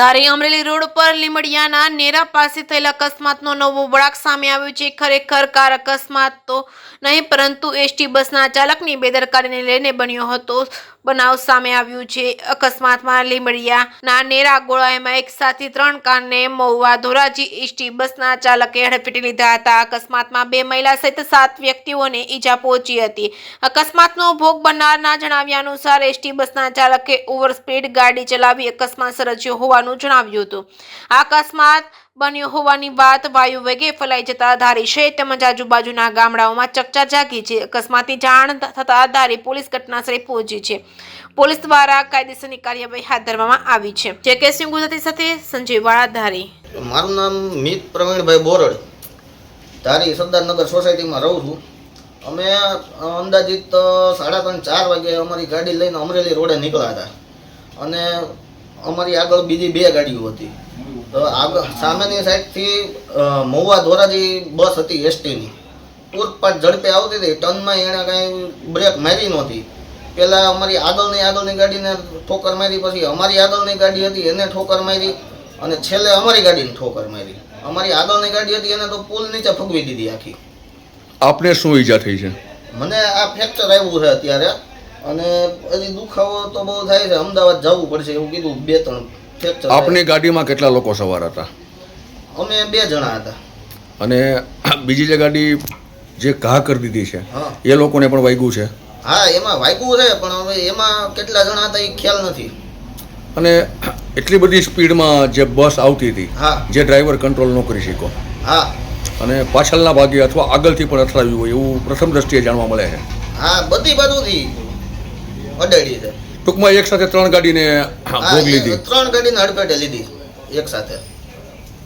ધારી Amreli road પર લીમડિયાના નેરા પાસે થયેલા અકસ્માતનો નવો વળાંક સામે આવ્યો છે। ખરેખર કાર અકસ્માત તો નહીં પરંતુ એસટી બસના ચાલકની બેદરકારીને લઈને બન્યો હતો બનાવ સામે આવ્યું છે। અકસ્માતમાં લીમડિયાના નેરા ગોળાઈમાં એક સાથે 3 કારને મહુવા ધોરાજી એસટી બસના ચાલકે હડફેટી લીધા હતા। અકસ્માતમાં 2 મહિલા સહિત 7 વ્યક્તિઓને ઈજા પહોંચી હતી। અકસ્માતનો ભોગ બનનારના જણાવ્યા અનુસાર એસટી બસના ચાલકે ઓવર સ્પીડ ગાડી ચલાવી અકસ્માત સર્જ્યો હોવાનું જણાવ્યું હતું। આ અકસ્માત બન્યો હોવાની વાત વાયુ વેગે ફેલાઈ જતા ધારી શહેર તેમજ આજુબાજુના ગામડાઓમાં ચકચાર જાગી છે। અકસ્માતની જાણ થતા ધારી પોલીસ ઘટનાસ્થળે પહોંચી છે। પોલીસ દ્વારા કાયદેસરની કાર્યવાહી હાથ ધરવામાં આવી છે। જે સિંહ ગુજરાતી સાથે સંજય વાળા ધારી। મારું નામ મિત પ્રવીણભાઈ બોરડ, ધારી સરદારનગર સોસાયટીમાં રહું છું। અમે અંદાજિત 3:30-4 વાગે અમારી ગાડી લઈને અમરેલી રોડે નીકળ્યા હતા અને અમારી આગળ બીજી 2 ગાડીઓ હતી। તો આગળ સામેની સાઈડથી મહુવા ધોરાજી બસ હતી એસટીની, પૂરપાટ ઝડપે આવતી હતી। ટર્નમાં એણે કાંઈ બ્રેક મારી નહોતી। પહેલાં અમારી આગળની ગાડીને ઠોકર મારી, પછી અમારી આગળની ગાડી હતી એને ઠોકર મારી અને છેલ્લે અમારી ગાડીને ઠોકર મારી। અમારી આગળની ગાડી હતી એને તો પુલ નીચે ફગવી દીધી આખી। આપને શું ઈજા થઈ છે? મને આ ફ્રેક્ચર આવ્યું છે અત્યારે અને હજી દુખાવો તો બહુ થાય છે। અમદાવાદ જવું પડશે એવું કીધું। 2-3 ફ્રેક્ચર। આપની ગાડીમાં કેટલા લોકો સવાર હતા? અમે 2 જણા હતા। અને બીજી જે ગાડી જે ઘા કરી દીધી છે હા, એ લોકોને પણ વાગ્યું છે? હા, એમાં વાગ્યું છે પણ હવે એમાં કેટલા જણા હતા એ ખ્યાલ નથી। અને એટલી બધી સ્પીડમાં જે બસ આવતી હતી, હા, જે ડ્રાઈવર કંટ્રોલ ન કરી શક્યો, હા, અને પાછળના ભાગે અથવા આગળથી પણ અથડાવ્યું હોય એવું પ્રથમ દ્રષ્ટિએ જાણવા મળે છે। હા, બધી બાજુથી અડાડી છે। ટૂંકમાં એક સાથે 3 ગાડીને ભોગ લીધી। 3 ગાડીને હડફેટે લીધી એક સાથે।